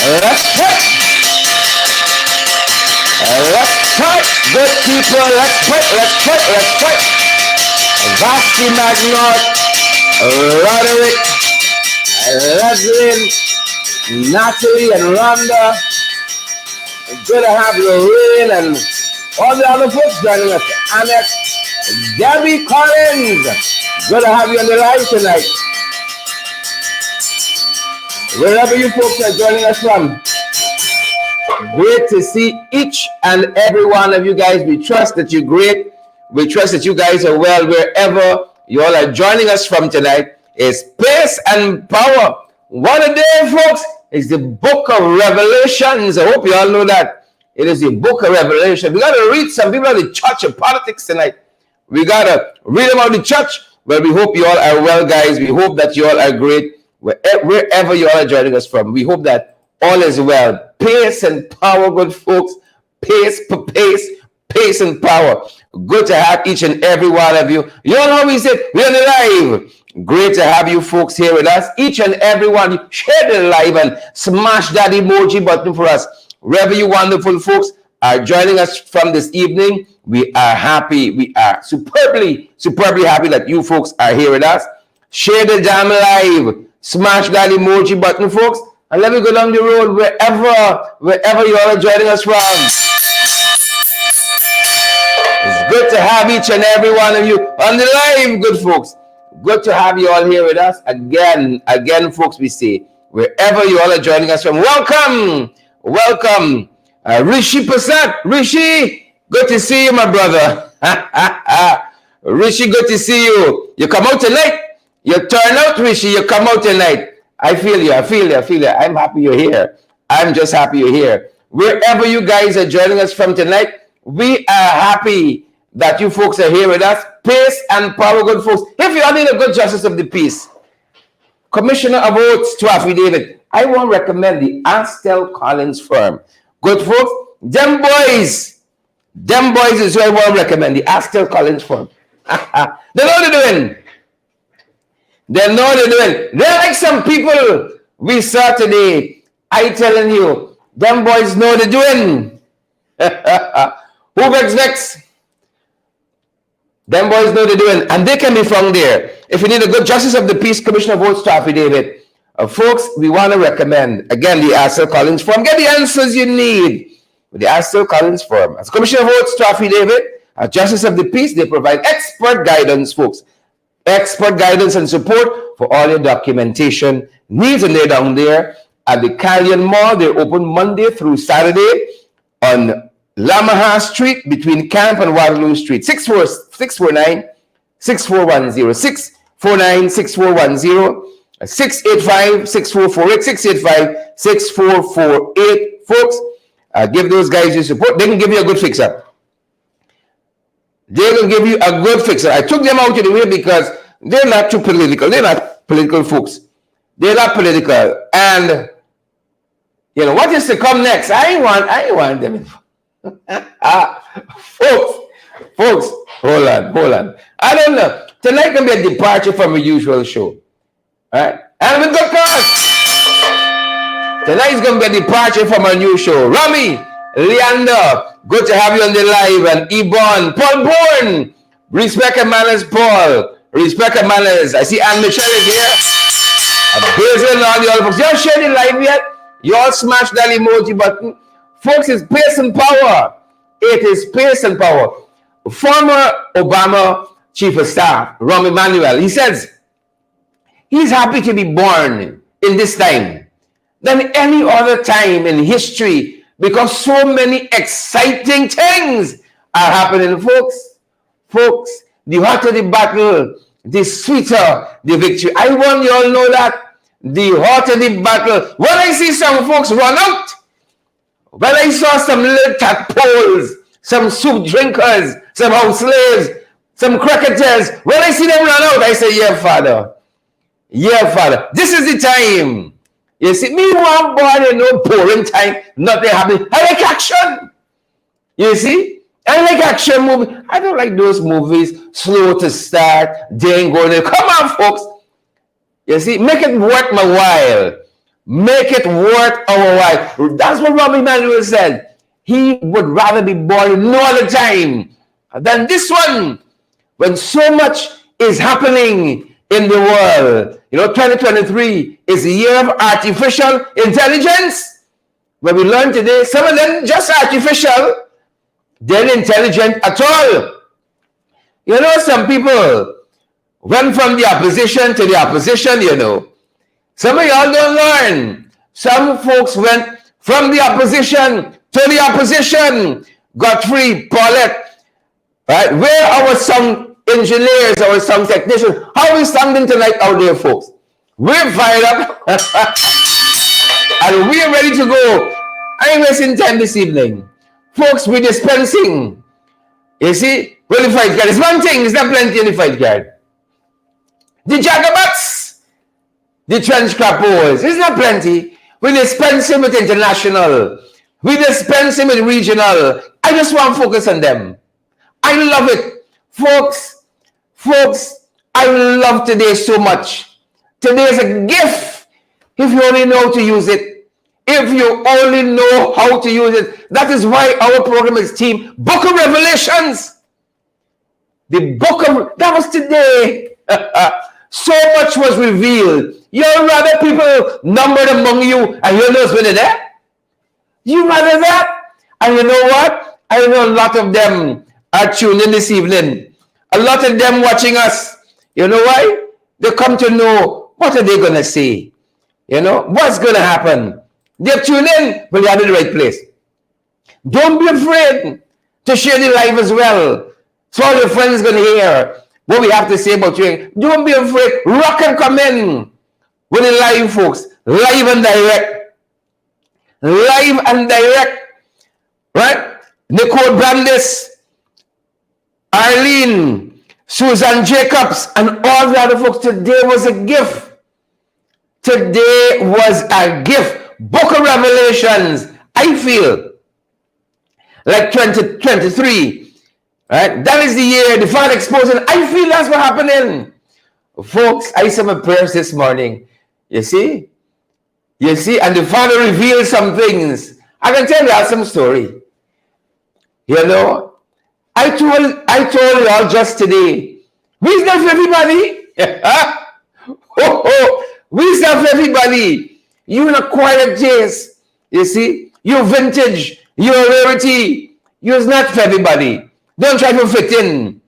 Let's pray. Let's pray. Good people, let's pray. Let's pray. Let's pray. Vasti Magnot, Roderick, Leslie, Natalie, and Rhonda. Good to have Lorraine and all the other folks joining us. Annette, Debbie Collins. Good to have you on the live tonight. Wherever you folks are joining us from, great to see each and every one of you guys. We trust that you're great. We trust that you guys are well wherever you all are joining us from tonight. Is Pace and Power. What a day, folks. It's the book of Revelations. I hope you all know that. It is the book of Revelation. We got to read some people of the church of politics tonight. We got to read about the church. Well, we hope you all are well, guys. We hope that you all are great. Wherever you all are joining us from, we hope that all is well. Pace and power, good folks. Pace and power. Good to have each and every one of you. You all know how we say we're on the live. Great to have you folks here with us. Each and every one, share the live and smash that emoji button for us. Wherever you wonderful folks are joining us from this evening, we are happy. We are superbly happy that you folks are here with us. Share the damn live. Smash that emoji button, folks, and let me go down the road wherever you all are joining us from. It's good to have each and every one of you on the live, good folks. Good to have you all here with us. Again, folks, we say, wherever you all are joining us from, welcome. Rishi Prasad. Rishi, good to see you, my brother. Rishi, good to see you. You come out tonight. You turn out, Rishi. You come out tonight. I feel you. I'm happy you're here. I'm just happy you're here. Wherever you guys are joining us from tonight, we are happy that you folks are here with us. Pace and power, good folks. If you are need a good justice of the peace, Commissioner of Oaths to Affidavit, I want to recommend the Astel Collins firm. Good folks, them boys is who I want to recommend, the Astel Collins firm. They know what they're doing. They know they're doing. They're like some people we saw today. I telling you, them boys know they're doing. Who vex? Them boys know they're doing, and they can be found there. If you need a good justice of the peace, Commissioner of Oaths to Affidavit, folks, we want to recommend again the Astel Collins firm. Get the answers you need with the Astel Collins firm. As Commissioner of Oaths to Affidavit, a justice of the peace, they provide expert guidance, folks. Expert guidance and support for all your documentation needs, and they're down there at the Callion Mall. They're open Monday through Saturday on Lamaha Street between Camp and Waterloo Street. 649-6410, 649-6410, 685-6448, 685-6448. Folks, give those guys your support. They can give you a good fix-up. They will give you a good fix. I took them out of the way because they're not too political. They're not political folks. They're not political. And, you know, what is to come next? I want them. Folks, hold on. I don't know. Tonight can be a departure from a usual show. All right? And with good cause. Tonight is going to be a departure from a new show. Rami, Leander, good to have you on the live, and Ebon, Paul Bourne, respect and manners, Paul, respect and manners. I see Anne Michelle is here. Basil and all the other folks. You all share the live yet? You all smash that emoji button. Folks, it's pace and power. It is pace and power. Former Obama Chief of Staff, Rahm Emanuel, he says he's happy to be born in this time than any other time in history, because so many exciting things are happening, folks. Folks, the hotter the battle, the sweeter the victory. I want you all know that. The hotter the battle. When I see some folks run out, when I saw some little tadpoles, some soup drinkers, some house slaves, some cricketers, when I see them run out, I say, yeah, Father. Yeah, Father. This is the time. You see, me one boy, no pouring time, nothing happening. I like action. You see? I like action movies. I don't like those movies, slow to start, then go there. Come on, folks. You see, make it worth my while. make it worth our while. That's what Robbie Manuel said. He would rather be born no other time than this one, when so much is happening in the world. 2023 is the year of artificial intelligence, where we learn today, some of them just artificial, they're intelligent at all. Some people went from the opposition to the opposition, Some of y'all don't learn. Some folks went from the opposition to the opposition. Godfrey, Paulette, right? Where are our sound engineers, our sound technicians? How are we sounding tonight out there, folks? We're fired up. And we're ready to go. I ain't wasting time this evening. Folks, we're dispensing. You see? Well, the fight card is one thing. There's not plenty in the fight card. The Jagabats, the trench crappers, there's not plenty. We're dispensing with international. We're dispensing with regional. I just want to focus on them. I love it. Folks, I love today so much. Today is a gift if you only know how to use it. If you only know how to use it. That is why our program is themed Book of Revelations. The book of, that was today. So much was revealed. You'd rather people numbered among you and you know when they're there? You rather that? And you know what? I know a lot of them are tuned in this evening. A lot of them watching us. You know why? They come to know what are they going to say. What's going to happen. They're tuned in, but you're in the right place. Don't be afraid to share the live as well. So all your friends going to hear what we have to say about you. Don't be afraid. Rock and come in with the live, folks. Live and direct. Live and direct. Right? Nicole Brandis, Arlene, Susan Jacobs, and all the other folks. Today was a gift. Today was a gift. Book of Revelations. I feel like 2023. Right? That is the year the Father exposing. I feel that's what happening. Folks, I said my prayers this morning. You see? And the Father revealed some things. I can tell you some story. I told you all just today. Wisdom for everybody. Wisdom for everybody. You in a quiet taste. You see? You're vintage. You're rarity. You're not for everybody. Don't try to fit in.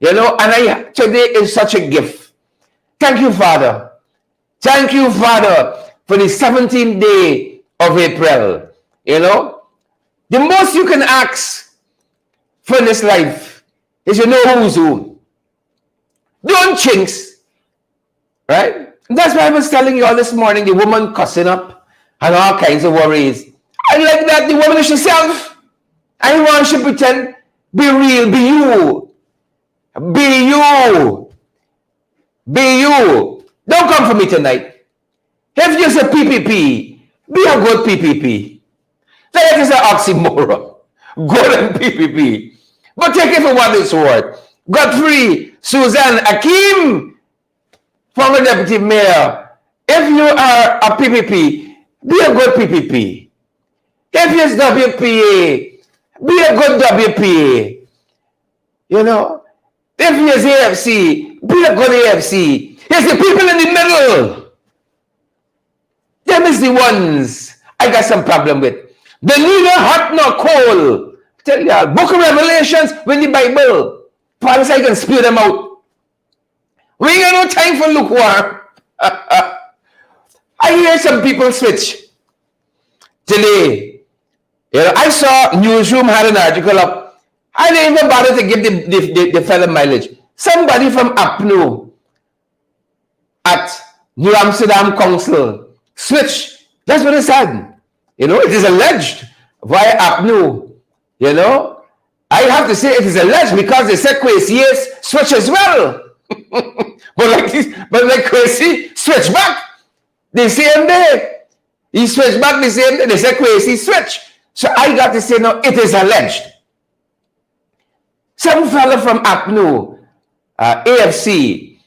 And today is such a gift. Thank you, Father. Thank you, Father, for the 17th day of April. The most you can ask for this life is who's who. Don't chinks. Right? That's why I was telling you all this morning, the woman cussing up and all kinds of worries. I like that the woman is herself. I want she pretend. Be real, be you. Be you. Be you. Don't come for me tonight. If you're a PPP, be a good PPP. That is an oxymoron. Good and PPP. But take it for what it's worth. Godfrey, Susan, Akeem, former deputy mayor, if you are a PPP, be a good PPP. If you're WPA, be a good WPA. If you're AFC, be a good AFC. It's the people in the middle. Them is the ones I got some problem with. They neither hot nor cold. Tell y'all, Book of Revelations with the Bible. Father said I can spew them out. We ain't got no time for lukewarm. I hear some people switch today. I saw Newsroom had an article up. I didn't even bother to give the fellow mileage. Somebody from APNU at New Amsterdam Council switch. That's what it said. It is alleged via APNU. I have to say it is alleged because they said Kwesi switch as well. but like Kwesi switch back the same day. He switched back the same day. They said Kwesi switch. So I got to say, no, it is alleged. Some fellow from APNU, AFC,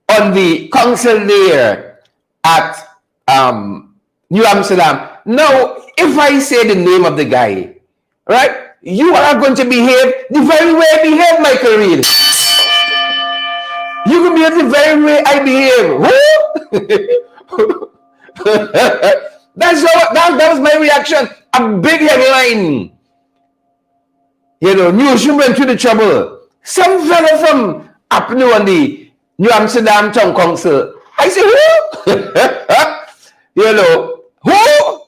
on the council there at New Amsterdam. Now, if I say the name of the guy, right, you are going to behave the very way I behave, Michael Reed. You can behave the very way I behave. That was my reaction. A big headline. You know, news went through the trouble. Some fellow from up new on the New Amsterdam Town Council. I say, who? You know, who?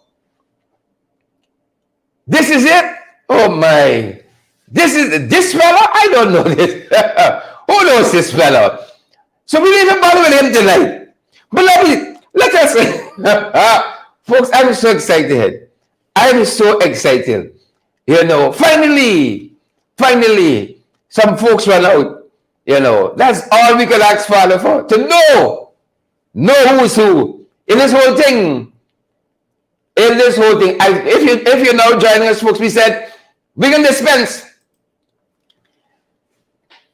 This is it? Oh my. This fellow? I don't know this. Who knows this fellow? So we need to bother with him tonight. Beloved, let us, folks, I'm so excited. I'm so excited. You know, finally, some folks run out. You know, that's all we can ask Father for. To know who's who. In this whole thing, if you're now joining us, folks, we said, we can dispense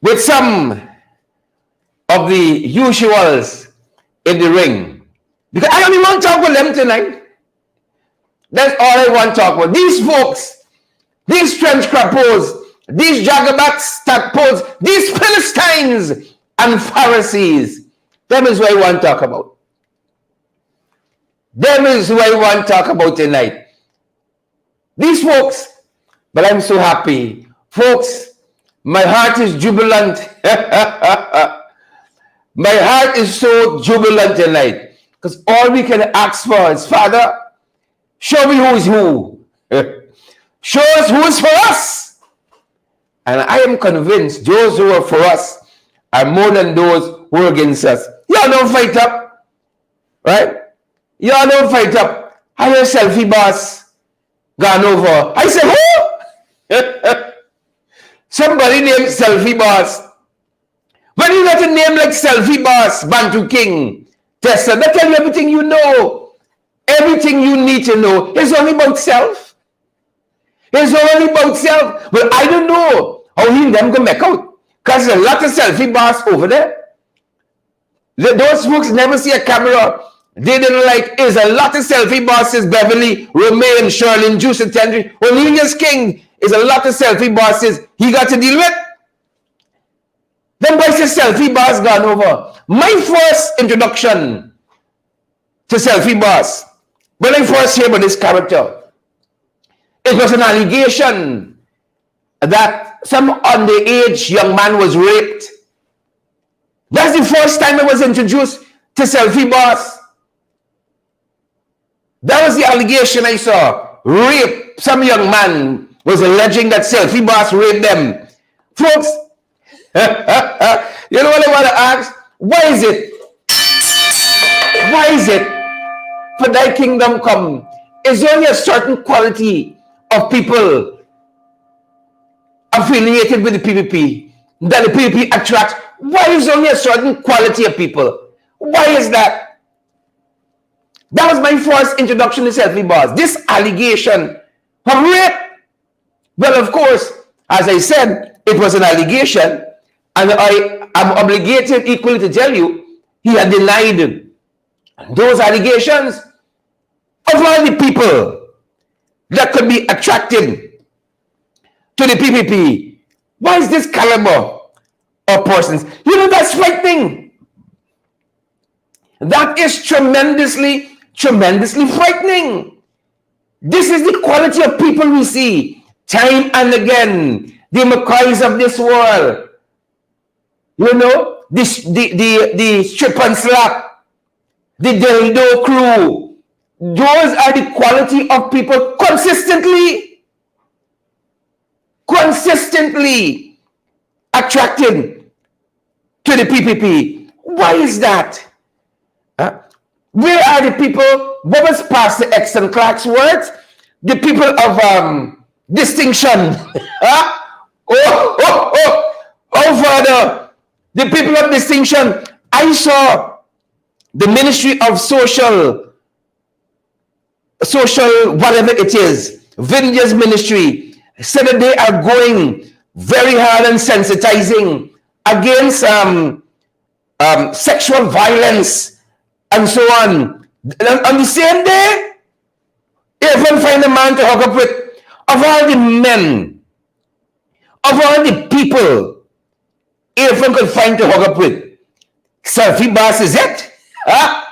with some of the usuals in the ring. Because I don't even want to talk with them tonight. That's all I want to talk about. These folks, these trench crappos, these jagabats, tadpoles, these Philistines and Pharisees, them is what I want to talk about. Them is what I want to talk about tonight. These folks, but I'm so happy. Folks, my heart is jubilant. My heart is so jubilant tonight. Because all we can ask for is, Father, show me who is who. Show us who is for us. And I am convinced those who are for us are more than those who are against us. Y'all don't fight up. Right? Y'all don't fight up. I hear selfie boss gone over. I say, who? Somebody named Selfie Boss. When you got a name like Selfie Boss, Bantu King, Tessa, that tell you everything you know. Everything you need to know is only about self. It's only about self. But I don't know how he them go make out. Because there's a lot of Selfie Boss over there. Those folks never see a camera. They didn't like, is a lot of Selfie Bosses, Beverly, Romaine, Sherlin, Juice, and Tendry. Cornelius King is a lot of Selfie Bosses he got to deal with. Then by the Selfie Boss gone over. My first introduction to Selfie Boss, when I first heard about this character, it was an allegation that some underage young man was raped. That's the first time I was introduced to Selfie Boss. That was the allegation I saw. Rape. Some young man was alleging that Selfie Boss raped them. Folks, you know what I want to ask? Why is it? Why is it for thy kingdom come? Is there only a certain quality of people affiliated with the PPP that the PPP attracts? Why is there only a certain quality of people? Why is that? That was my first introduction to Selfie Boss. This allegation of rape. Well, of course, as I said, it was an allegation, and I am obligated equally to tell you, he had denied those allegations. Of all the people that could be attracted to the PPP, why is this caliber of persons? You know, that's frightening. That is tremendously frightening. This is the quality of people we see time and again. The McCoys of this world. You know, the strip and slap, the dildo crew. Those are the quality of people consistently attracted to the PPP. Why is that? Where are the people? What was Pastor Exton Clark's words? The people of distinction. Father, the people of distinction. I saw the Ministry of Social, whatever it is, Vineyard's ministry, said that they are going very hard and sensitizing against sexual violence and so on. On the same day, Earphone find a man to hook up with. Of all the men, of all the people Earphone could find to hook up with, Selfie Boss is it? Huh?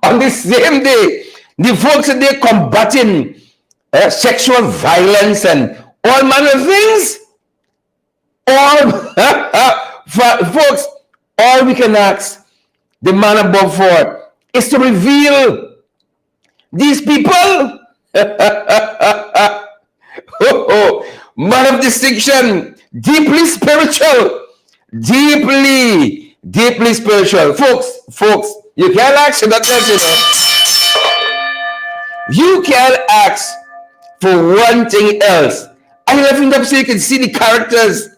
On the same day, the folks that they're combating sexual violence and all manner of things, all folks, all we can ask the man above for is to reveal these people. Man of distinction, deeply spiritual, deeply spiritual. Folks, you can't ask for that, you can't ask for one thing else. I left it up so you can see the characters.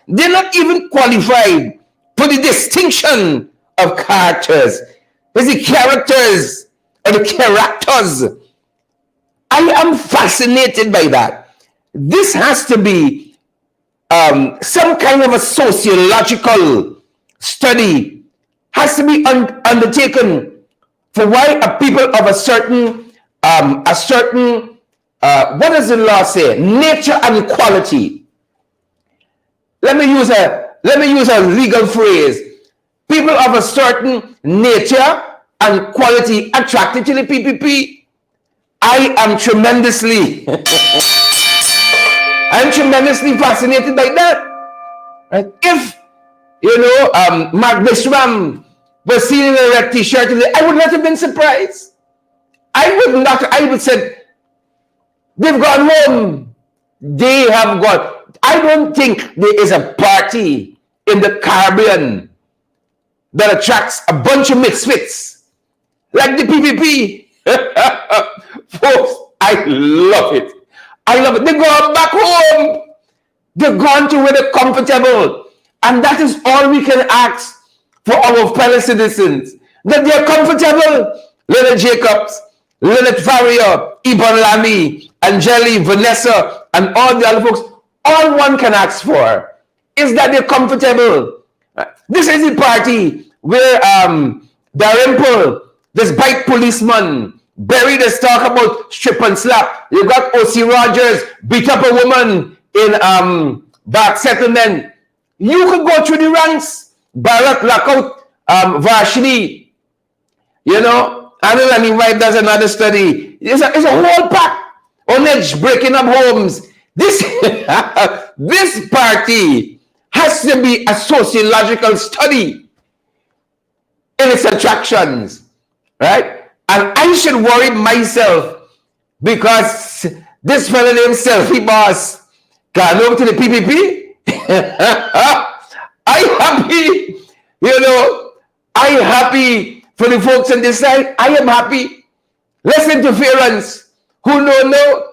They're not even qualified for the distinction of characters. It's the characters or the characters. I am fascinated by that. This has to be some kind of a sociological study has to be undertaken for why a people of a certain what does the law say? Nature and quality. Let me use a legal phrase. People of a certain nature and quality attracted to the PPP. I am tremendously fascinated by that. Right? If Mark Bishram was seen in a red t-shirt today, I would not have been surprised. I would say they've gone home. They have gone. I don't think there is a party in the Caribbean that attracts a bunch of misfits like the PPP. Folks, I love it. They're going back home. They're gone to where they're comfortable. And that is all we can ask for our fellow citizens. That they're comfortable. Leonard Jacobs, Leonard Farrier, Ibon Lamy, Angeli, Vanessa, and all the other folks. All one can ask for is that they're comfortable. This is the party where Darimple, this bike policeman, Berry, this talk about strip and slap. You got O.C. Rogers beat up a woman in back settlement. You could go through the ranks. Bharat Lockout, Vashni, Anil Wife does another study. It's a whole pack. Onage breaking up homes. This party has to be a sociological study in its attractions, right? And I should worry myself because this fellow named Selfie Boss got over to the PPP. I'm happy for the folks on this side. I am happy. Less interference. Who no.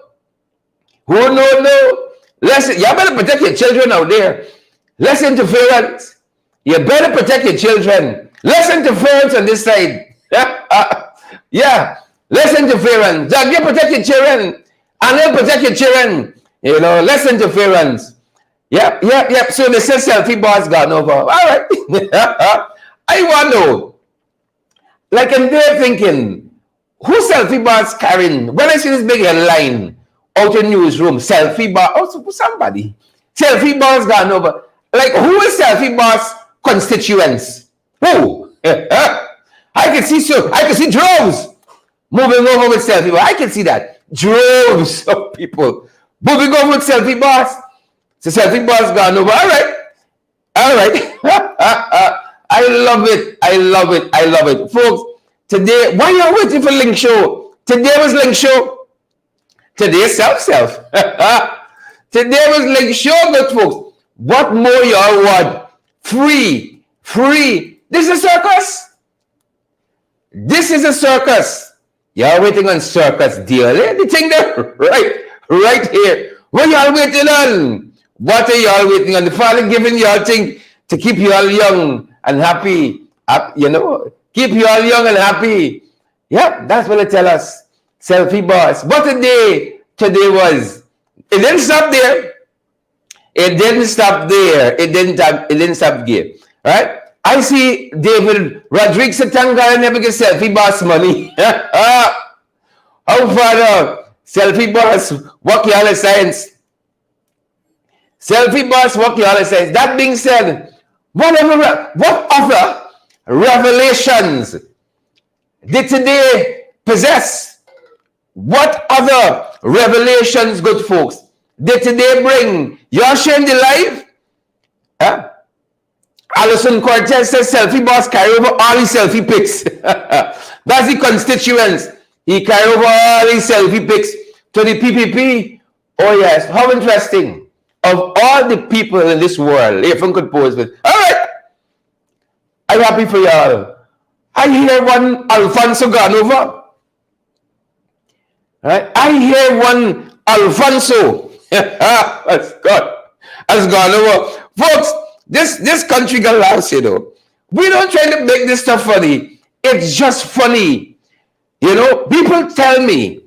Less, you better protect your children out there. Less interference. You better protect your children. Less interference on this side. Yeah, less interference. Doug, you protect your children. And then protect your children. Less interference. Yep. So they said Selfie Boss gone over. All right. I want to know. Like, and they're thinking, who Selfie Boss carrying? When I see this big headline out in newsroom, Selfie Boss, somebody. Selfie Boss gone over. Like, who is Selfie Boss constituents? Who? I can see droves moving over with Selfie Boss. I can see that. Droves of people moving over with Selfie Boss. So Selfie Boss gone over. All right. I love it. Folks, today, why are you waiting for Link Show? Today was Link Show. Today is self. Today was Link Show, good folks. What more y'all want? Free. This is a circus. Y'all waiting on circus deal. The thing there, right here. What y'all waiting on? What are y'all waiting on? The Father giving y'all thing to keep y'all young and happy. Keep y'all young and happy. Yep, that's what they tell us. Selfie Boss. But today was, it didn't stop there. It didn't stop there. Right? I see David Rodriguez Tanga never get Selfie Boss money. How far selfie boss, what you all science? Selfie boss, what you all science? That being said, what other revelations did today possess? What other revelations, good folks, did today bring? You're sharing the live? Huh? Alison Cortez says selfie boss carry over all his selfie pics. That's the constituents. He carry over all his selfie pics to the PPP. Oh yes, how interesting. Of all the people in this world, if one could pose with, all right, I'm happy for y'all. I hear one Alfonso gone over. Right? I hear one Alfonso has gone over. Folks, this country got laughs, you know. We don't try to make this stuff funny. It's just funny. You know, people tell me,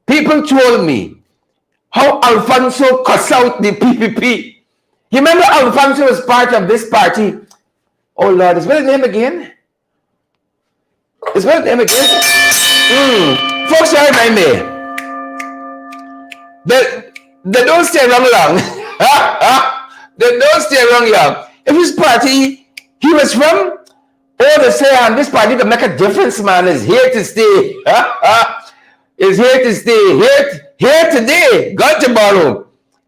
people told me how Alfonso cussed out the PPP. You remember Alfonso was part of this party? Oh Lord, is what his name again? Is what his name again? Folks, you remind me. They don't stay wrong long. They don't stay wrong long. If his party he was from, oh, they say, this party can make a difference, man. Is here to stay. Is here to stay. Here today, gone tomorrow.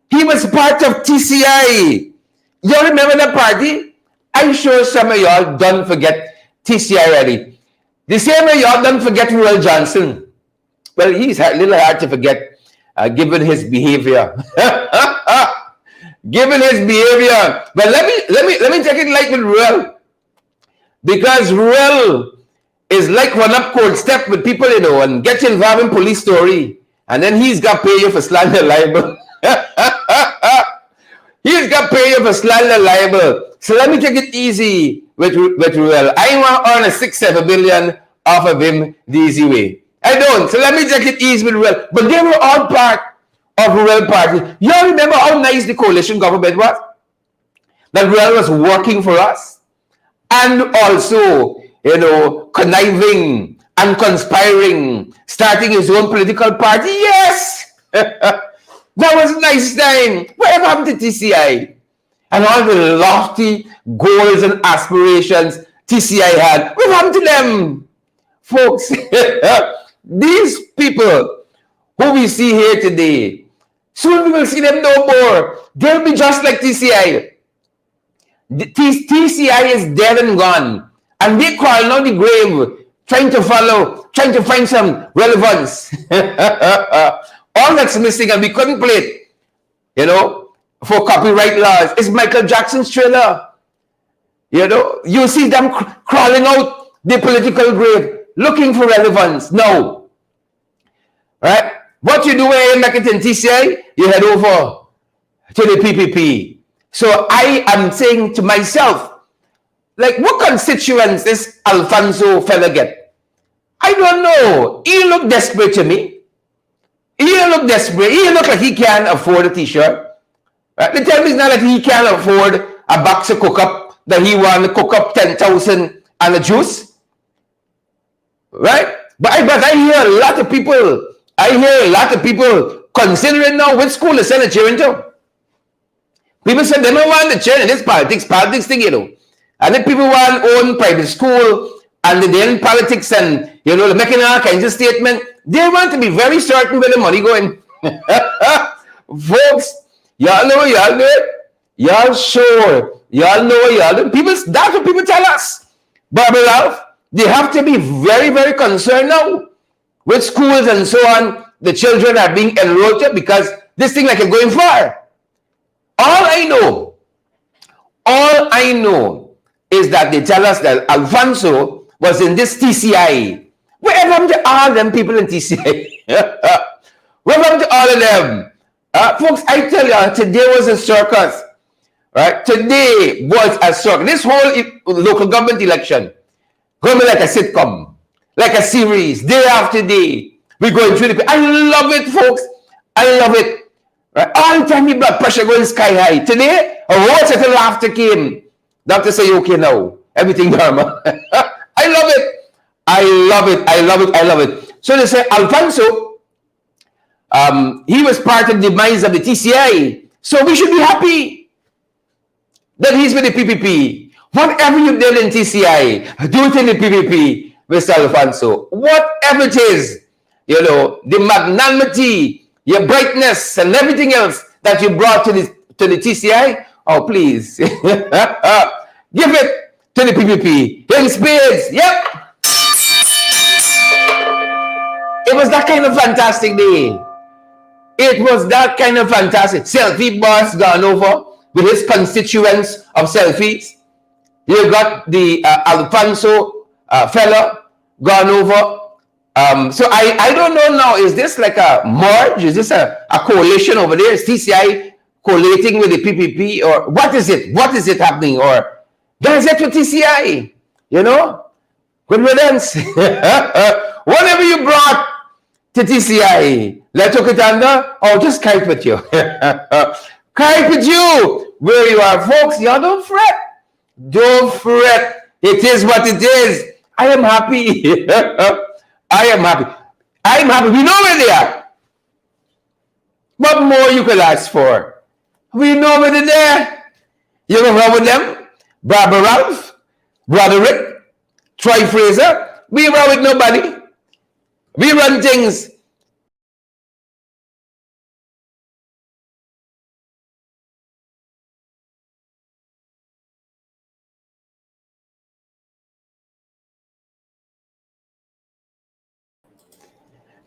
He was part of TCI. You remember that party? I'm sure some of y'all don't forget TCI already. The same way y'all don't forget Royal Johnson. Well, he's a little hard to forget, given his behavior. Given his behavior. But let me take it light with Royal. Because Royal is like one up cold step with people, you know, and get you involved in police story. And then he's got to pay you for slander libel. He's got to pay you for slander libel. So let me take it easy with Ruel. I want to earn a 6-7 billion off of him the easy way. I don't. So let me take it easy with Ruel. But they were all part of Ruel party. You all remember how nice the coalition government was? That Ruel was working for us. And also, you know, conniving and conspiring, starting his own political party. Yes! That was a nice time. Whatever happened to TCI? And all the lofty goals and aspirations TCI had, what happened to them? Folks, these people who we see here today, soon we will see them no more. They'll be just like TCI. TCI is dead and gone. And we crawl out the grave, trying to find some relevance. All that's missing, and we couldn't play it, you know, for copyright laws, is Michael Jackson's Thriller. You know, you see them crawling out the political grave, looking for relevance. No. Right? What you do when you make it in TCI, you head over to the PPP. So I am saying to myself, like, what constituents this Alfonso fella get? I don't know. He looked desperate to me. He looked desperate. He looked like he can't afford a t-shirt. Right? They tell me it's not like he can't afford a box of cook-up, that he want to cook up 10,000 and a juice. Right? But I hear a lot of people considering now which school to send a children to. People say they don't want the children in this politics thing, you know. And then people want own private school, and they're in politics, and, you know, they're making all kinds of statements. They want to be very certain where the money going. Folks, y'all know y'all do it. Y'all sure. Y'all know y'all do it. That's what people tell us. But they have to be very, very concerned now with schools and so on. The children are being enrolled to, because this thing like is going far. All I know is that they tell us that Alfonso was in this TCI. Where happened to all them people in TCI? Where happened to all of them? Folks, I tell you, today was a circus. Right? Today was a circus. This whole local government election going to be like a sitcom, like a series, day after day. We're going through the... I love it, folks. I love it. Right? All the time, your blood pressure going sky high. Today, a whole set of laughter came. Doctor say, okay now. Everything normal. I love it. I love it. I love it. I love it. So they say, Alfonso he was part of the minds of the TCI. So we should be happy that he's with the PPP. Whatever you did in TCI, do it in the PPP, Mr. Alfonso. Whatever it is, you know, the magnanimity, your brightness, and everything else that you brought to the TCI, oh, please, give it to the PPP in spades. Yep. It was that kind of fantastic day. It was that kind of fantastic. Selfie boss gone over with his constituents of selfies. You got the Alfonso fella gone over. So I don't know now, is this like a merge? Is this a coalition over there? Is TCI collating with the PPP? Or what is it? What is it happening? Or guys, it with TCI? You know? Good riddance. Whatever you brought to TCI, let's took it under, or just kite with you. Kite with you where you are, folks. Y'all don't fret. Don't fret. It is what it is. I am happy. I am happy. I'm happy. We know where they are. What more you could ask for? We know where they're there. You can run with them. Brother Ralph, Brother Rick, Troy Fraser. We run with nobody. We run things.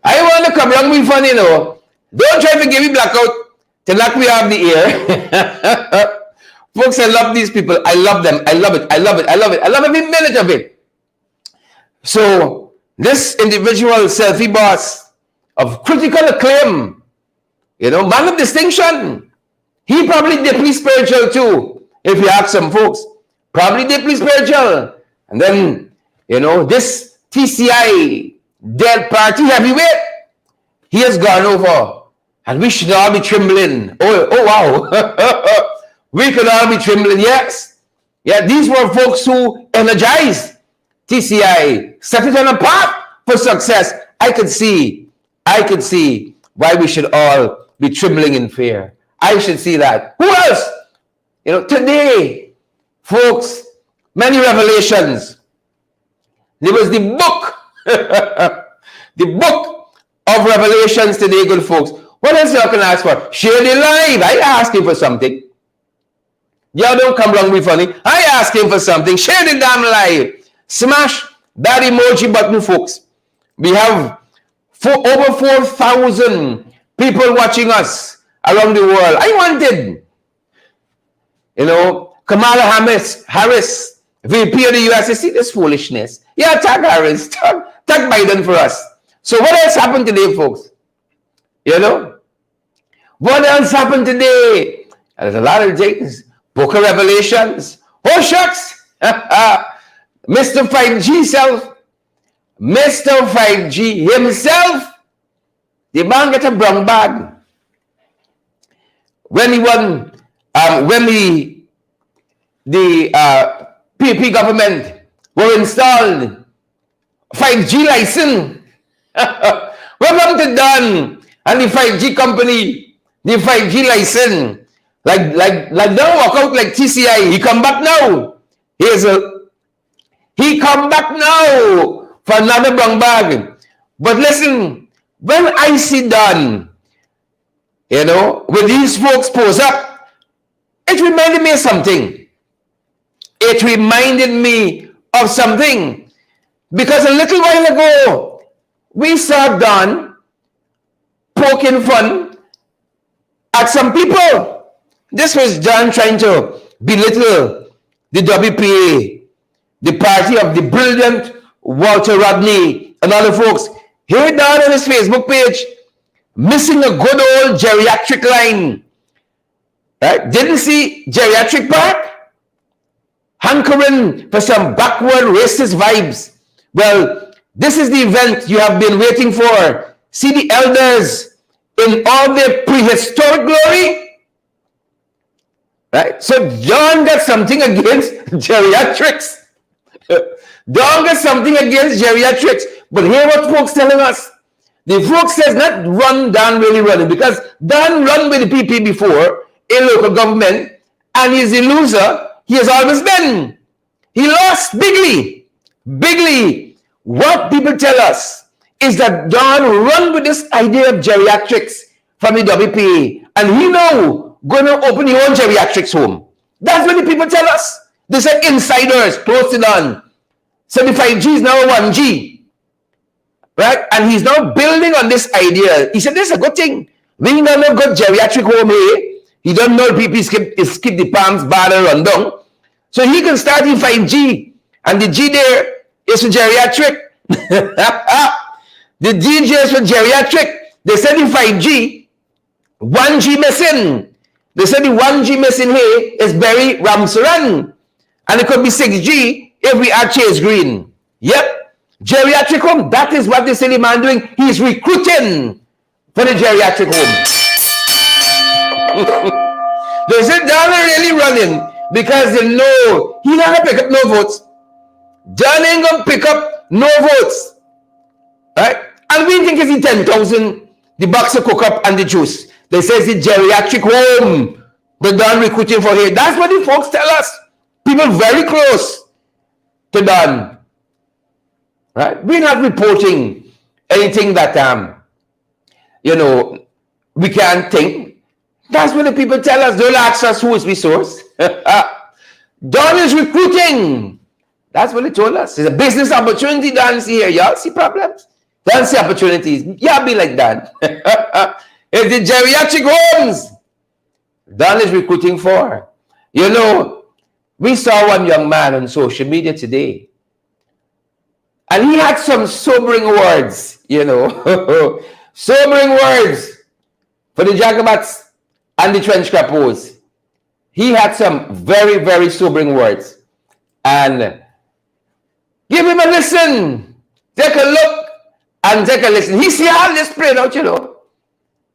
I want to come along with fun, you know. Don't try to give me blackout till like we have the air. Folks, I love these people. I love them. I love it. I love it. I love it. I love every minute of it. So this individual selfie boss of critical acclaim, you know, man of distinction, he probably deeply spiritual too, if you ask some folks. Probably deeply spiritual. And then, you know, this TCI dead party heavyweight, he has gone over. And we should all be trembling. Oh wow. We could all be trembling, yes. Yeah, these were folks who energized TCI, set it on a path for success. I could see why we should all be trembling in fear. I should see that. Who else? You know, today, folks, many revelations. There was the book, the book of Revelations today, good folks. What else you can ask for? Share the live. I asked him for something. Y'all don't come along with funny. I asked him for something. Share the damn live. Smash that emoji button, folks. We have over 4,000 people watching us around the world. I wanted, you know, Kamala Harris, VP of the US. See this foolishness. Yeah, tag Harris, tag Biden for us. So what else happened today, folks? You know? What else happened today? There's a lot of things. Book of Revelations. Oh, shucks. Mr. 5G self. Mr. 5G himself. The man got a brown bag. When he won, when the PP government were installed, 5G license. Welcome to Don and the 5G company, the 5G license. Like don't walk out like TCI. He come back now. He come back now for another brown bag. But listen, when I see Don, you know, when these folks pose up, it reminded me of something. It reminded me of something. Because a little while ago, we saw Don poking fun at some people. This was John trying to belittle the WPA, the party of the brilliant Walter Rodney and other folks. Here Don on his Facebook page, missing a good old geriatric line. Right? Didn't see Geriatric Park? Hankering for some backward racist vibes. Well, this is the event you have been waiting for. See the elders in all their prehistoric glory? Right? So John got something against geriatrics. John got something against geriatrics. But hear what folks telling us. The folks says not run Don really running, because Don run with the PP before in local government, and he's a loser. He has always been. He lost bigly. Bigly. What people tell us is that Don run with this idea of geriatrics from the WPA, and he now gonna open his own geriatrics home. That's what the people tell us. They say insiders close to Don. 75G is now 1G. Right? And he's now building on this idea. He said, this is a good thing. We don't have good geriatric home here. He don't know people skip the palms, bad and run down. So he can start in 5G. And the G there is for geriatric. The DJ is for geriatric. They said in 5G, 1G missing. They said the 1G missing here is Berry Ramsaran. And it could be 6G if we add Chase Green. Yep. Geriatric home, that is what the silly man doing. He's recruiting for the geriatric home. They said Don are really running because they know he not gonna pick up no votes. Don ain't gonna pick up no votes. Right? And we think it's the 10,000, the box of cook up and the juice. They say it's the geriatric home. The Don recruiting for here. That's what the folks tell us. People very close to Don. Right? We're not reporting anything that we can't think. That's what the people tell us. Don't ask us who is the source. Don is recruiting. That's what they told us. It's a business opportunity. Don see here. Y'all see problems? Don see opportunities. Y'all be like that. It's the geriatric homes Don is recruiting for. We saw one young man on social media today. And he had some sobering words, sobering words for the Jacobats and the trench capos. He had some very, very sobering words. And give him a listen. Take a look and take a listen. He see all this played out,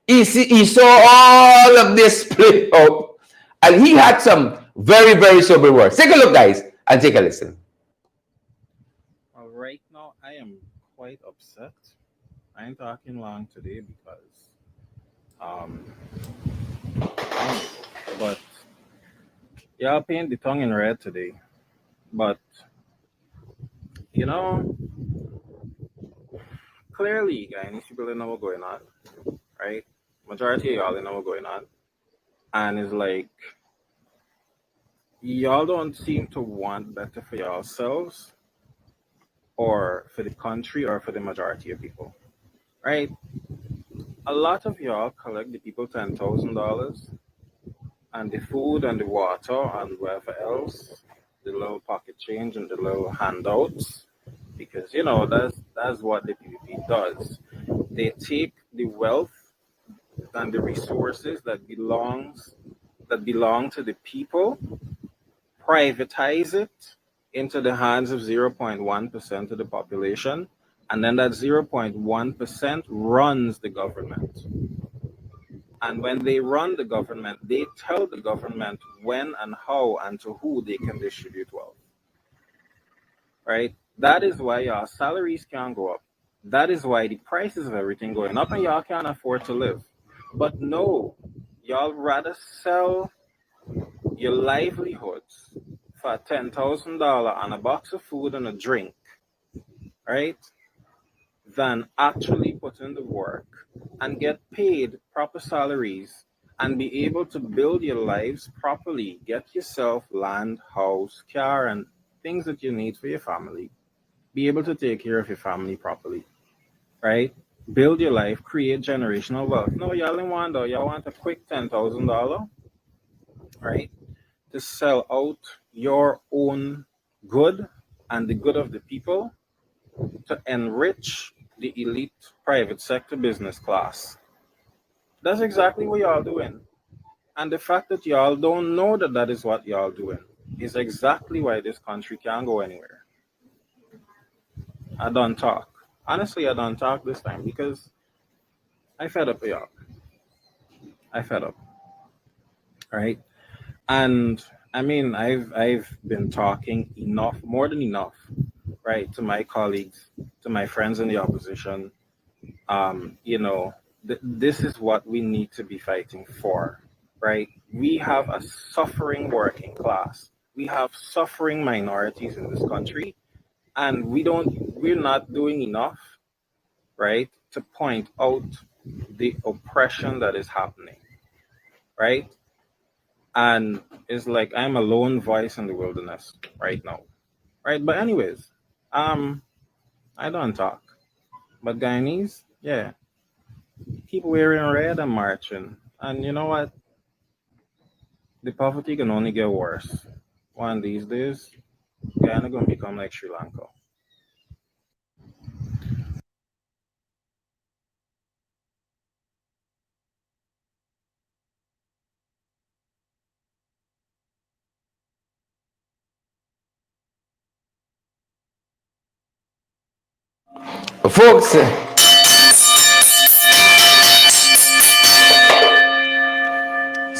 He saw all of this played out. And he had some very, very sobering words. Take a look, guys, and take a listen. Right now, I am quite upset. I ain't talking long today because, but y'all paint the tongue in red today. But, clearly, guys, people know what's going on, right? Majority of y'all know what's going on. And it's like, y'all don't seem to want better for yourselves, or for the country, or for the majority of people, right? A lot of y'all collect the people $10,000 and the food and the water and whatever else, the little pocket change and the little handouts, because that's what the PPP does. They take the wealth and the resources that belong to the people, privatize it into the hands of 0.1% of the population, and then that 0.1% runs the government. And when they run the government, they tell the government when and how and to who they can distribute wealth. Right? That is why y'all salaries can't go up. That is why the prices of everything going up and y'all can't afford to live. But no, y'all rather sell your livelihoods for $10,000 on a box of food and a drink, right, than actually put in the work and get paid proper salaries and be able to build your lives properly, get yourself land, house, car, and things that you need for your family, be able to take care of your family properly, right? Build your life, create generational wealth. No, y'all didn't want that. Y'all want a quick $10,000, right, to sell out your own good and the good of the people to enrich the elite private sector business class. That's exactly what y'all doing. And the fact that y'all don't know that that is what y'all doing is exactly why this country can't go anywhere. I don't talk. Honestly, I don't talk this time because I fed up with y'all. I fed up. Right? And I mean, I've been talking enough, more than enough, right, to my colleagues, to my friends in the opposition, This is what we need to be fighting for, right? We have a suffering working class. We have suffering minorities in this country, and we're not doing enough, right, to point out the oppression that is happening, right? And it's like I'm a lone voice in the wilderness right now, right? But anyways, I don't talk. But Guyanese, yeah, keep wearing red and marching. And you know what? The poverty can only get worse. One of these days, Guyana gonna become like Sri Lanka. Folks,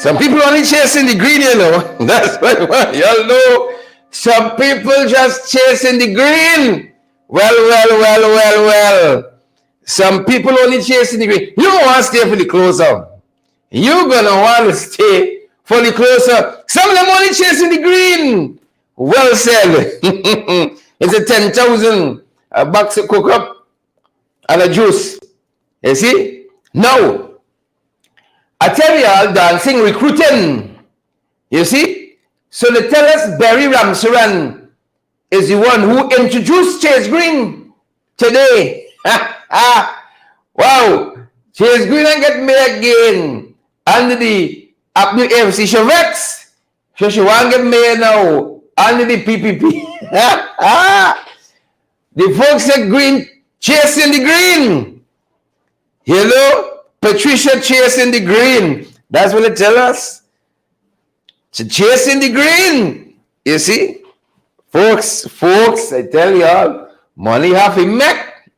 some people only chasing the green, you know. That's what y'all know. Some people just chasing the green. Well. Some people only chasing the green. You don't want to stay for the closer. You're gonna want to stay for the closer. Some of them only chasing the green. Well said. It's a 10,000 a box of cook up and a juice. You see? Now, I tell y'all, dancing, recruiting. You see? So they tell us Barry Ramsaran is the one who introduced Chase Green today. Wow. Chase Green and get me again under the AFC Chevex. So she won't get me now under the PPP. The folks at Green chasing the green. You know? Patricia chasing the green. That's what they tell us. She's chasing the green. You see? Folks, I tell y'all, money have a neck.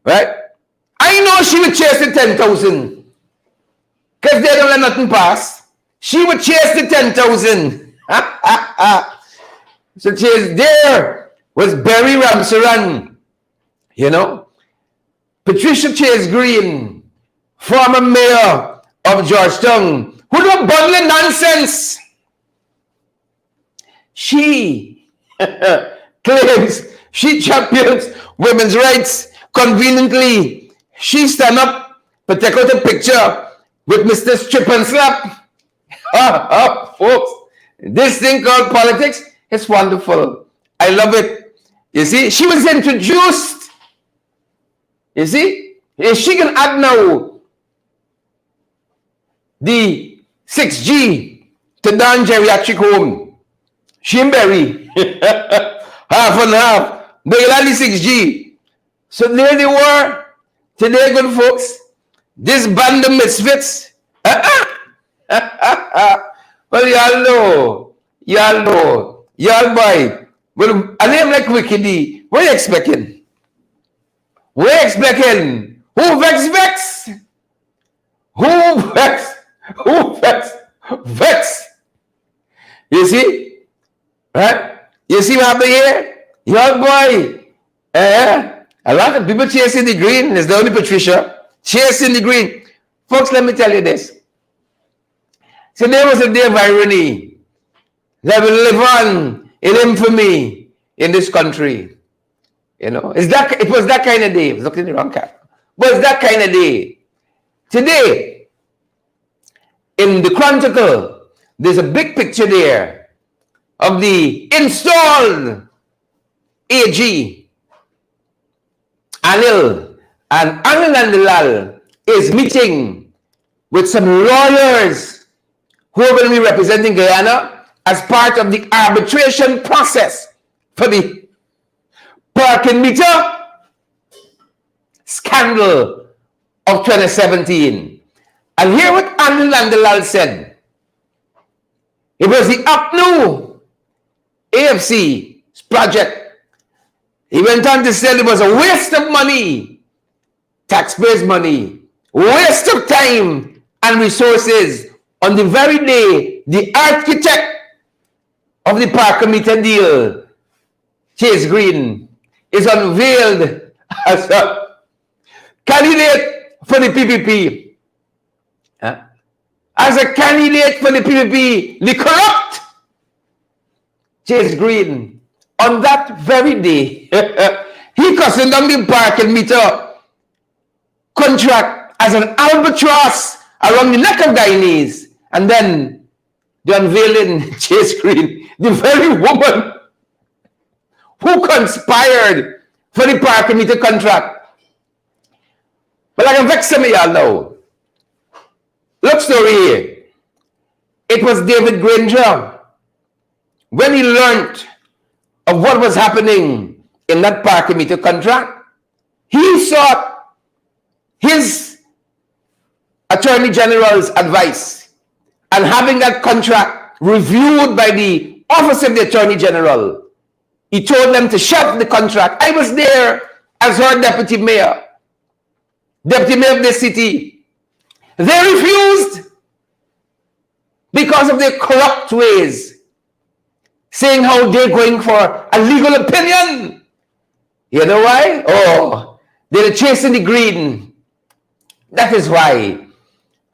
Right? I know she would chase the 10,000. Because they don't let nothing pass. She would chase the 10,000. So chase there was Barry Ramsaran. You know? Patricia Chase Green, former mayor of Georgetown, who don't bundle nonsense. She claims she champions women's rights. Conveniently, she stand up to take out a picture with Mr. Strip and Slap. Folks, this thing called politics is wonderful. I love it. You see, she was introduced. You see, if she can add now the 6G to Dan Geriatric home, she and Barry, half and half, they got the 6G. So there they were. Today, good folks, this band of misfits. Well, y'all boy. Well, a name like Wickedy, what are you expecting? We're expecting who vex? Who vex? You see? Right? You see what happened here? Young boy. A lot of people chasing the green. There's the only Patricia chasing the green. Folks, let me tell you this. So there was a day of irony that will live on in infamy in this country. You know, it was that kind of day. I was looking in the wrong cap. But it's that kind of day. Today, in the Chronicle, there's a big picture there of the installed AG, Anil, and Anil Nandalal is meeting with some lawyers who are going to be representing Guyana as part of the arbitration process for the parking meter scandal of 2017. And hear what Anil Nandalal said. It was the UPNU AFC project. He went on to say it was a waste of money, taxpayers' money, waste of time and resources on the very day the architect of the parking meter deal, Chase Green, is unveiled as a candidate for the PPP. As a candidate for the PPP, the corrupt Chase Green, on that very day, he cussing down the parking meter contract as an albatross around the neck of Guyanese. And then the unveiling Chase Green, the very woman who conspired for the parking meter contract. But I can vex some of y'all now. Look story here. It was David Granger. When he learned of what was happening in that parking meter contract, he sought his Attorney General's advice, and having that contract reviewed by the Office of the Attorney General, he told them to shut the contract. I was there as her deputy mayor of this city. They refused because of their corrupt ways, saying how they're going for a legal opinion. You know why? Oh, they're chasing the green. That is why.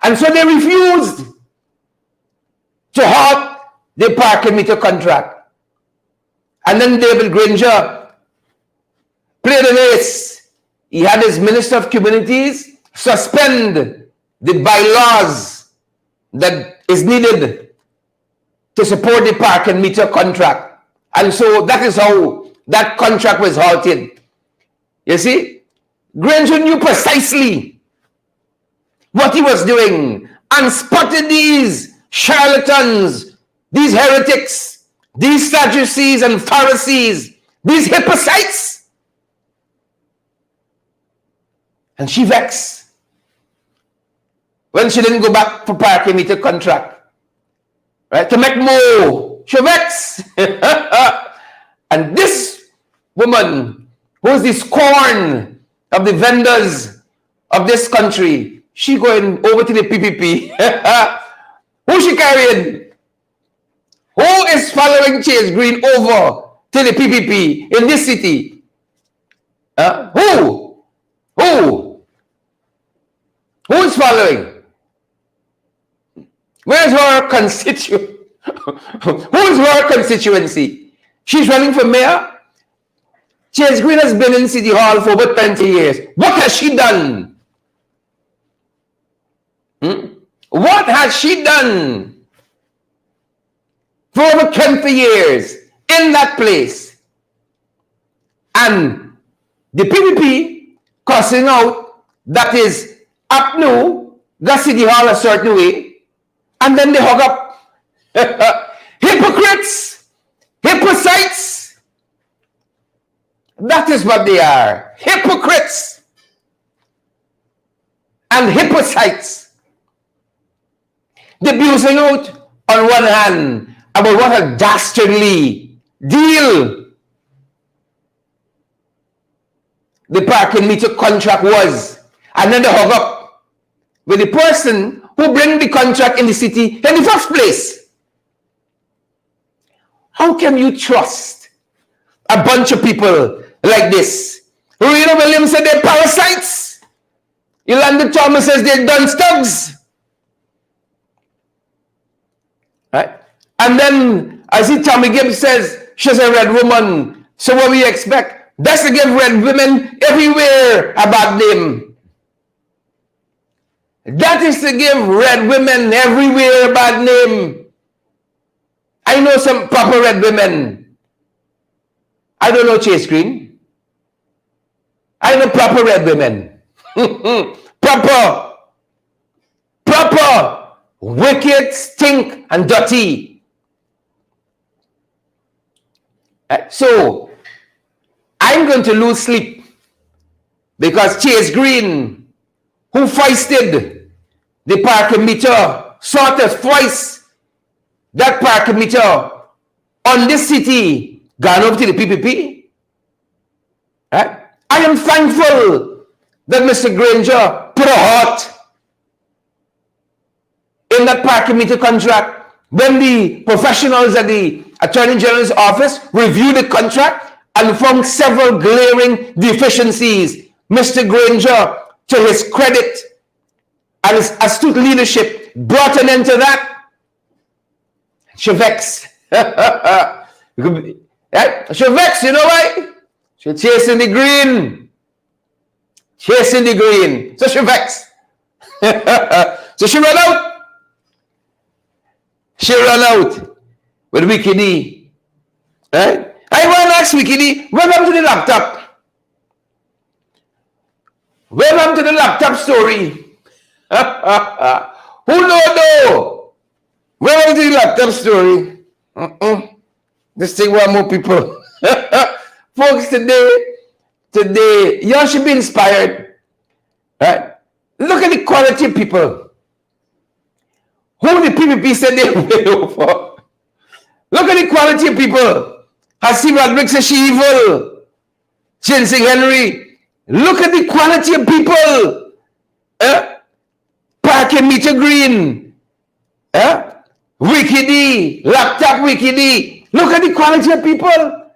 And so they refused to halt the parking meter contract. And then David Granger played an ace. He had his Minister of Communities suspend the bylaws that is needed to support the parking meter contract. And so that is how that contract was halted. You see, Granger knew precisely what he was doing and spotted these charlatans, these heretics, these Sadducees and Pharisees, these hypocrites. And she vexed when she didn't go back for parking meter contract, right, to make more. She vexed. And this woman, who is the scorn of the vendors of this country, she going over to the PPP. Who she carrying? Who is following Chase Green over to the PPP in this city? Who? Who is following? Where's her constituency? Who is her constituency? She's running for mayor. Chase Green has been in City Hall for over 20 years. What has she done? What has she done for over 20 years in that place? And the PPP cussing out that is up new, the City Hall a certain way, and then they hug up. Hypocrites, hypocrites. That is what they are. Hypocrites and hypocrites. They're abusing out on one hand about what a dastardly deal the parking meter contract was, and then they hug up with the person who bring the contract in the city in the first place. How can you trust a bunch of people like this? Rita Williams said they're parasites. Yolanda Thomas says they're dunce thugs. Right? And then I see Tommy Gibbs says she's a red woman. So what we expect? That's to give red women everywhere a bad name. That is to give red women everywhere a bad name. I know some proper red women. I don't know Chase Green. I know proper red women. Proper. Wicked, stink, and dirty. So, I'm going to lose sleep because Chase Green, who foisted the parking meter, sought us twice that parking meter on this city, gone over to the PPP. I am thankful that Mr. Granger put a heart in that parking meter contract when the professionals at the Attorney General's office reviewed the contract and found several glaring deficiencies. Mr. Granger to his credit and his astute leadership brought an end to that, she vex. Right? She vex, you know why? She chasing the green. Chasing the green. So she vex. So she run out. She run out with Wiki D. Right? I want to ask Wiki D, welcome to the laptop. Welcome to the laptop story. Who know though? Welcome to the laptop story. This thing want more people. Folks, today, y'all should be inspired. Right? Look at the quality of people. Who the PPP said they were for. Look at the quality of people. Hasib Rodrick says she evil. Ginseng Henry. Look at the quality of people. Parking meter green. Wiki D. Laptop Wiki D. Look at the quality of people.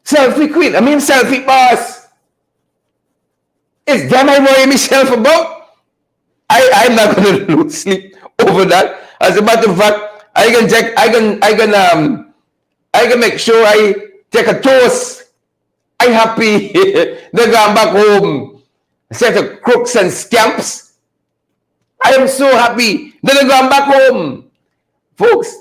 Selfie queen. I mean selfie boss. It's them I worry myself about. I'm not going to lose sleep over that. As a matter of fact, I can make sure I take a toast. I happy they gone back home. A set of crooks and scamps. I am so happy that they gone back home. Folks,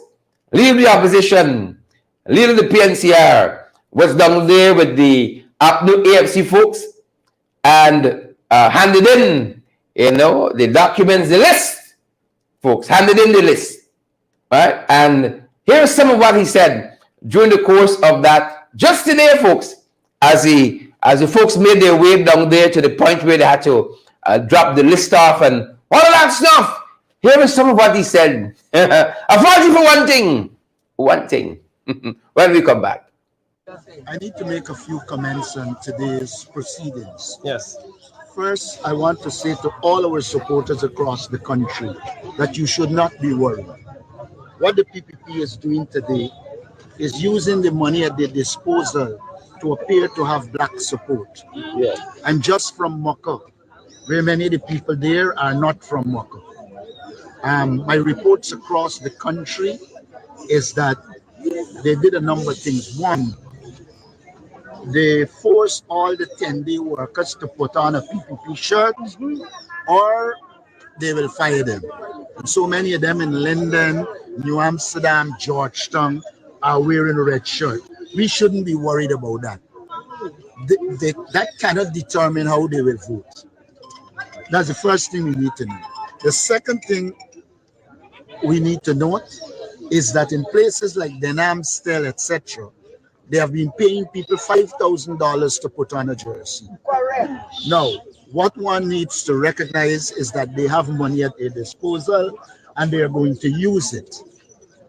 leave the opposition. Leave the PNCR. Was down there with the APNU AFC folks and handed in, the documents, the list, folks, handed in the list, right? And here's some of what he said during the course of that, just today, folks, as the folks made their way down there to the point where they had to drop the list off and all of that stuff. Here is some of what he said. A party for one thing, when we come back. I need to make a few comments on today's proceedings. Yes. First, I want to say to all our supporters across the country that you should not be worried. What the PPP is doing today is using the money at their disposal to appear to have black support. Yeah. And just from Mocha, where many of the people there are not from Mocha. My reports across the country is that they did a number of things. One, they forced all the 10-day workers to put on a PPP shirt or they will fire them. And so many of them in London, New Amsterdam, Georgetown are wearing a red shirt. We shouldn't be worried about that. That cannot determine how they will vote. That's the first thing we need to know. The second thing we need to note is that in places like Denham, Stell, etc., they have been paying people $5,000 to put on a jersey. Now, what one needs to recognize is that they have money at their disposal and they are going to use it.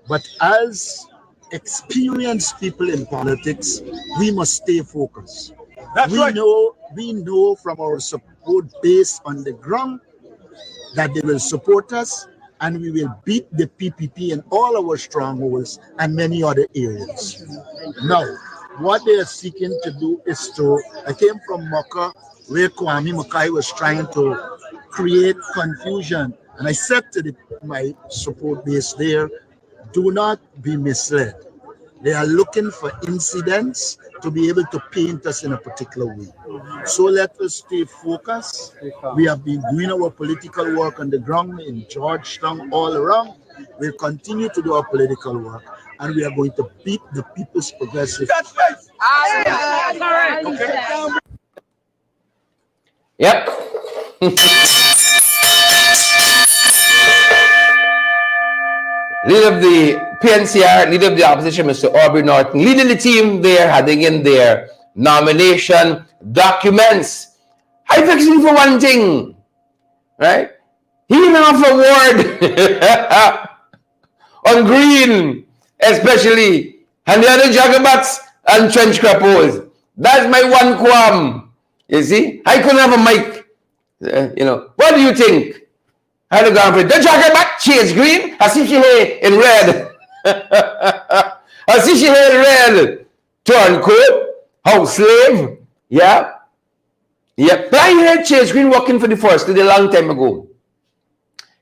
But as experienced people in politics, we must stay focused. We know from our support base on the ground that they will support us and we will beat the PPP in all our strongholds and many other areas. Now, what they are seeking to do is I came from Mocha, where Kwame Mackay was trying to create confusion. And I said to my support base there, do not be misled. They are looking for incidents to be able to paint us in a particular way. So let us stay focused. We have been doing our political work on the ground in Georgetown, all around. We'll continue to do our political work, and we are going to beat the People's Progressive. Okay. Yep. Leader of the PNCR, leader of the opposition, Mr. Aubrey Norton, leading the team there, handing in their nomination documents. I fix him for one thing, right? He even offered award on green, especially, and the other jagabats and trench crapos. That's my one qualm. You see, I couldn't have a mic. What do you think? I had to go for the jagabat, she is green. I see she here in red. I see she here in red. Turncoat, house slave, yeah. Yep. But I heard Chase Green working for the Forest a long time ago.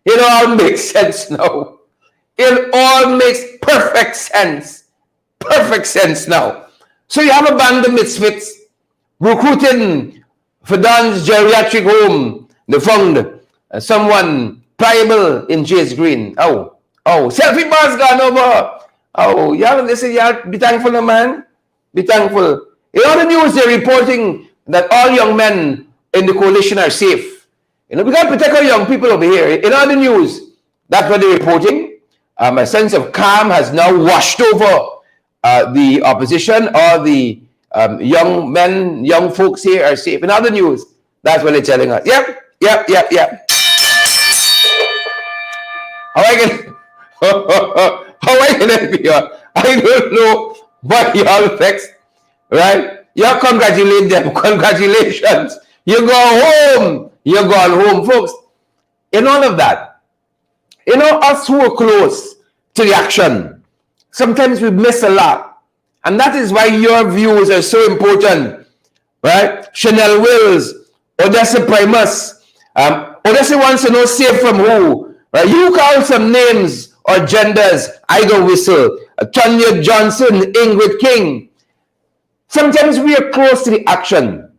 It all makes sense now. It all makes perfect sense. Perfect sense now. So you have a band of misfits recruiting for Don's geriatric home. They found someone pliable in Chase Green. Oh, selfie bars gone over. Oh, y'all listen, y'all be thankful, no, man. Be thankful. In all the news, they're reporting that all young men in the coalition are safe. You know, we got to protect our young people over here. In all the news, that's what they're reporting. A sense of calm has now washed over the opposition, or the young men, young folks here are safe. In other news, that's what they're telling us. Yep. How I can, how I can help you? I don't know what y'all text, right? You congratulate them. Congratulations. You go home. You're gone home, folks. In all of that, you know, us who are close to the action, sometimes we miss a lot. And that is why your views are so important, right? Chanel Wills, Odessa Primus. Odessa wants to know safe from who, right? You call some names or genders, I go whistle. Tanya Johnson, Ingrid King. Sometimes we are close to the action,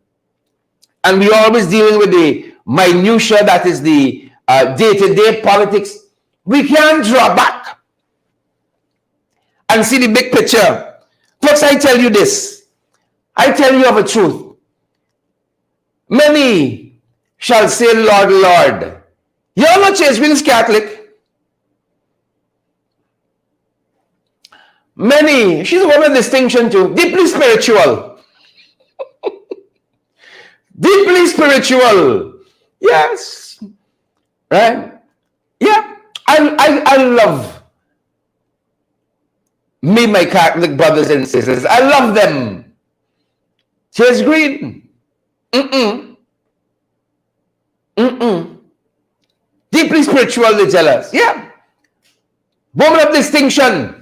and we're always dealing with the minutia, that is the day-to-day politics. We can't draw back and see the big picture. Folks, I tell you this. I tell you of a truth. Many shall say, Lord, Lord. You're not Chase Green's Catholic. Many, she's a woman of distinction too, deeply spiritual. Deeply spiritual. Yes. Right? Yeah. I love me, my Catholic brothers and sisters. I love them. Chase Green. Deeply spiritual, they tell us. Yeah. Woman of distinction.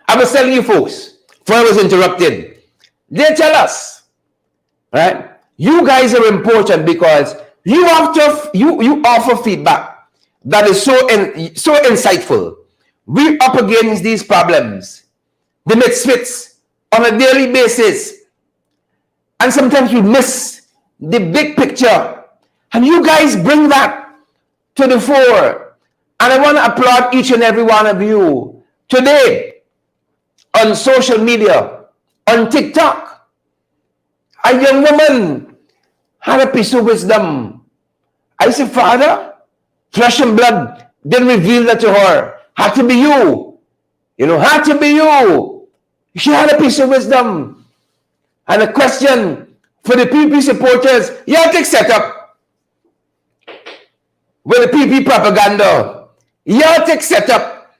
I was telling you folks, before I was interrupted, they tell us, right? You guys are important because you offer feedback that is so insightful. We're up against these problems, the misfits, on a daily basis. And sometimes we miss the big picture. And you guys bring that to the fore. And I want to applaud each and every one of you today on social media, on TikTok. A young woman had a piece of wisdom. I said, Father, flesh and blood didn't reveal that to her. Had to be you. You know, had to be you. She had a piece of wisdom. And a question for the PP supporters. You have to set up with the PP propaganda. You have to set up.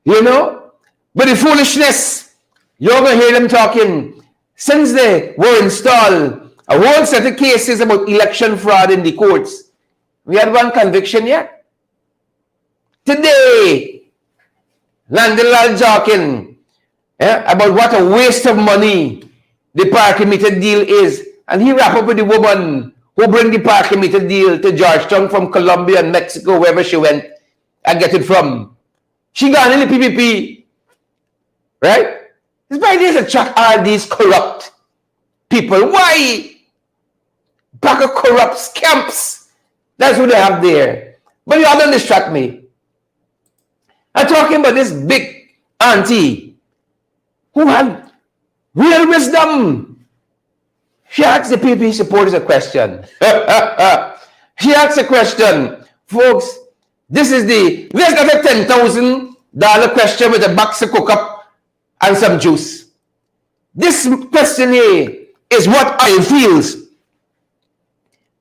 You know? But the foolishness, you're going to hear them talking. Since they were installed, a whole set of cases about election fraud in the courts. We had one conviction yet. Today, Landilal talking about what a waste of money the park meter deal is. And he wrap up with the woman who bring the park meter deal to Georgetown from Colombia and Mexico, wherever she went, and get it from. She got in the PPP. Right? This by this attract all these corrupt people. Why? Pack of corrupt scamps. That's what they have there. But you all don't distract me. I'm talking about this big auntie who had real wisdom. She asked the PP supporters a question. She asked a question. Folks, this is not a $10,000 question with a box of cook-up and some juice. This question here is what I feels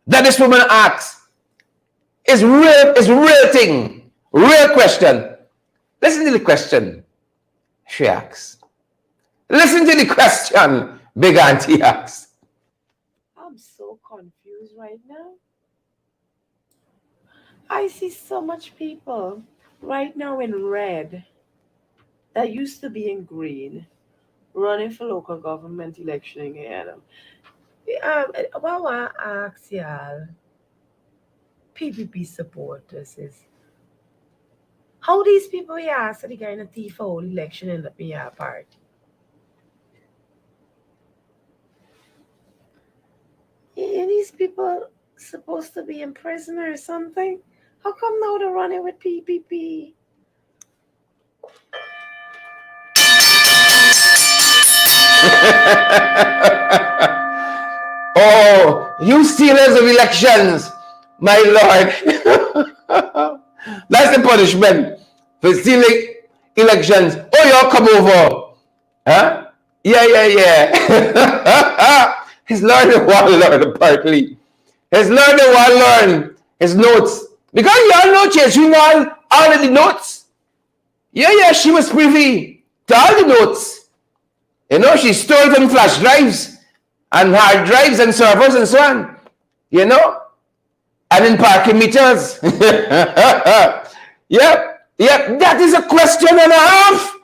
that this woman asks. Is real thing, real question. Listen to the question she asks. Listen to the question Big Auntie asks. I'm so confused right now. I see so much people right now in red that used to be in green running for local government election in Guyana. What I want to ask y'all, PPP supporters, is how these people here so the kind of thief whole election end up in your party. These people supposed to be in prison or something? How come now they're running with PPP? Oh, you stealers of elections, my lord. That's the punishment for stealing elections. Oh, y'all come over. Huh? Yeah. His learn the one learn partly. His learn the one learn his notes. Because y'all know church, you know all of the notes. Yeah, she was privy to all the notes. You know, she stole them flash drives and hard drives and servers and so on. You know? And in parking meters. Yep, that is a question and a half.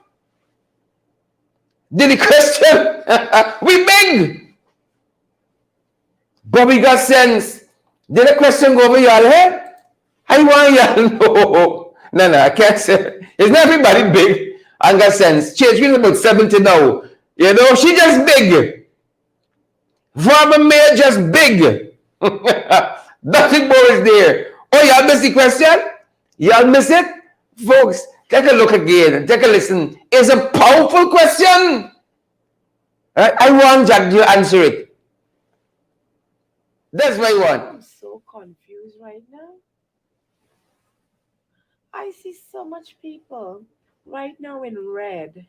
Did the question? We beg. But we got sense. Did the question go over your head? I want y'all know. No, I can't say. It's not everybody big and got sense. Change me about 70 now. You know, she just big. Former mayor just big. Nothing more is there. Oh, y'all missed the question? Y'all miss it? Folks, take a look again. Take a listen. It's a powerful question. I want Jack to answer it. That's what I want. I'm so confused right now. I see so much people right now in red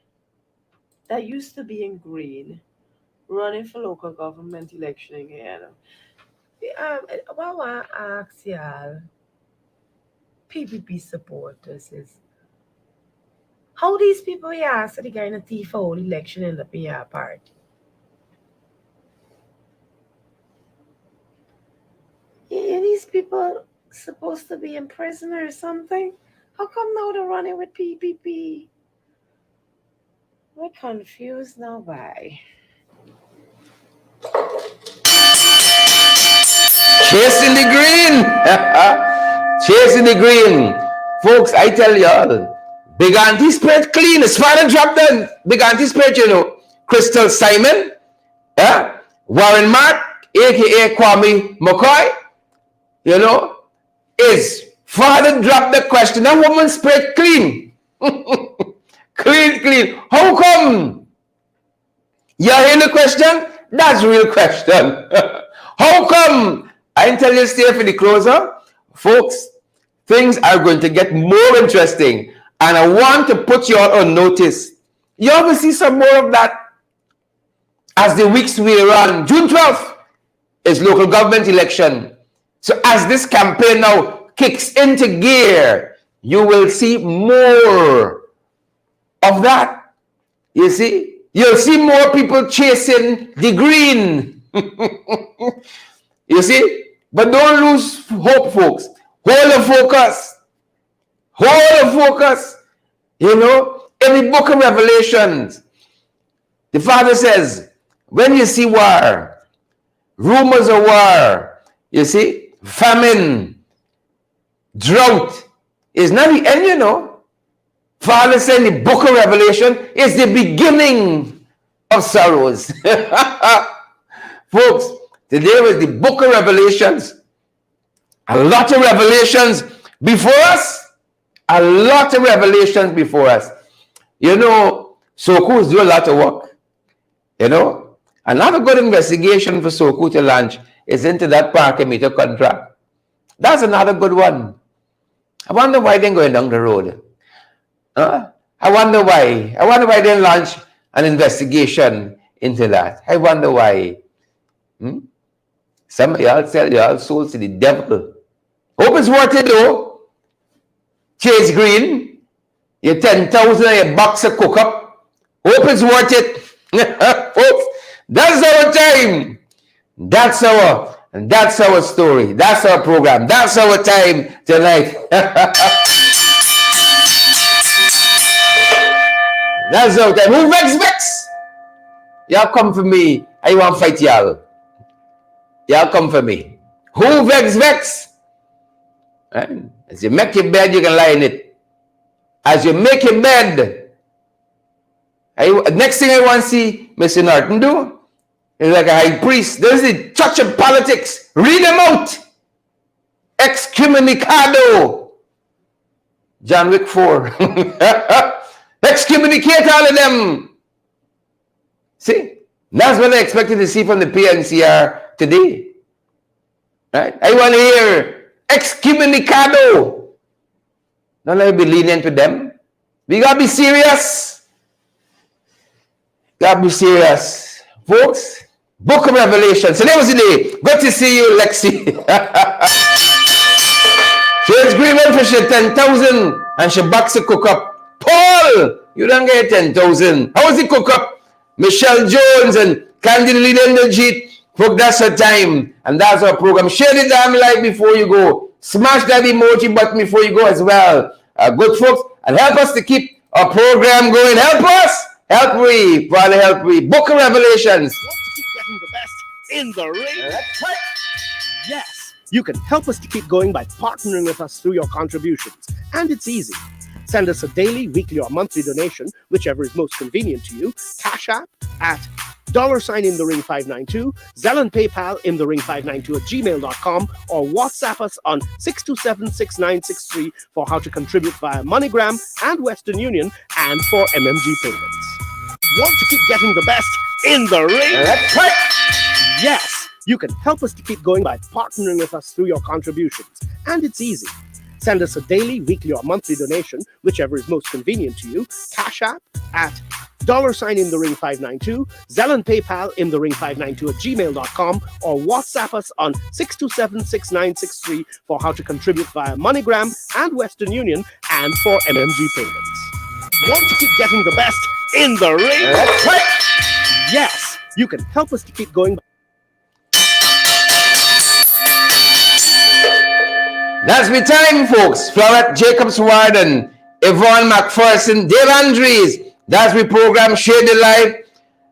that used to be in green running for local government election in Guyana. What I want to ask y'all, PPP supporters, is how these people here so the kind of thief whole election end up in your party. These people supposed to be in prison or something? How come now they're running with PPP? We're confused now. Why? Chasing the green. Chasing the green. Folks, I tell y'all, big anti-spirit clean. It's final drop done. Big anti-spirit, you know. Crystal Simon. Warren Mark, a.k.a. Kwame McCoy. You know, is father drop the question. That woman spirit clean. Clean. How come? You hear the question? That's a real question. How come? I tell you, stay for the closer. Folks, things are going to get more interesting. And I want to put you all on notice. You're going to see some more of that as the weeks wear on. June 12th is local government election. So as this campaign now kicks into gear, you will see more of that. You see? You'll see more people chasing the green. You see? But don't lose hope, folks. Hold the focus. Hold the focus. You know, in the book of Revelations, the Father says, when you see war, rumors of war, you see, famine, drought, is not the end, you know. Father said in the book of Revelation is the beginning of sorrows. Folks, today was the book of Revelations. A lot of revelations before us. A lot of revelations before us. You know, Soku's do a lot of work. You know, another good investigation for Soku to launch is into that parking meter contract. That's another good one. I wonder why they're going down the road. I wonder why. I wonder why they launch an investigation into that. I wonder why. Some of y'all sell y'all souls to the devil. Hope it's worth it though. Chase Green, your 10,000 and your box of cook up. Hope it's worth it. Folks, that's our time. That's our story. That's our program. That's our time tonight. That's our time. Who vex? Y'all come for me. I want to fight y'all. y'all come for me. Who vex? Right? As you make your bed, you can lie in it. As you make your bed, next thing I want to see Mr. Norton do is like a high priest. There's the touch of politics. Read them out. Excommunicado. John Wick 4. Excommunicate all of them. See? That's what I expected to see from the PNCR today. Right? I want to hear excommunicado. Don't let me be lenient with them. We gotta be serious. Gotta be serious. Folks, Book of Revelation. So that was the day. Good to see you, Lexi. She's agreement for she 10,000 and she backs the cook up. Paul, you don't get 10,000. How was the cook up? Michelle Jones and Candy Leader Jeet. Folks, that's her time. And that's our program. Share the damn live before you go. Smash that emoji button before you go as well. Good folks. And help us to keep our program going. Help us. Help we. Father, help we. Book of Revelations. Want to keep getting the best in the ring? Yes, you can help us to keep going by partnering with us through your contributions. And it's easy. Send us a daily, weekly, or monthly donation, whichever is most convenient to you. Cash App at $in the ring 592, Zelle and PayPal in the ring 592 at gmail.com, or WhatsApp us on 627-6963 for how to contribute via MoneyGram and Western Union and for MMG payments. Want to keep getting the best in the ring? Yes, you can help us to keep going by partnering with us through your contributions. And it's easy. Send us a daily, weekly, or monthly donation, whichever is most convenient to you. Cash App at $in the ring 592, Zelle and PayPal in the ring 592 at gmail.com, or WhatsApp us on 627-6963 for how to contribute via MoneyGram and Western Union and for MMG payments. Want to keep getting the best in the ring? Yes, you can help us to keep going. That's me time, folks. Florette Jacobs Warden, Yvonne McPherson, Dave Andrews. That's my program. Share the live.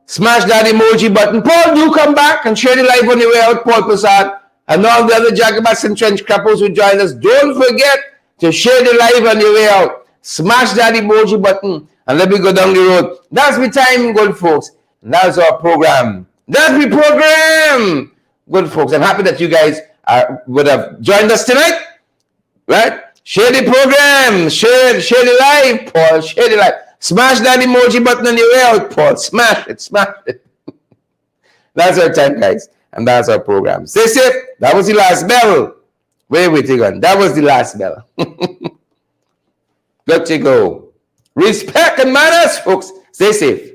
Smash that emoji button. Paul, do come back and share the live on the way out. Paul Passat and all the other Jagabats and Trench Crappers who join us. Don't forget to share the live on the way out. Smash that emoji button and let me go down the road. That's my time, good folks. And that's our program. That's my program. Good folks. I'm happy that you guys would have joined us tonight. Right? Share the program. Share the live, Paul. Share the live. Smash that emoji button on your way out, Paul. Smash it. That's our time, guys. And that's our program. Stay safe. That was the last bell. Where are we going? That was the last bell. Good to go. Respect and manners, folks. Stay safe.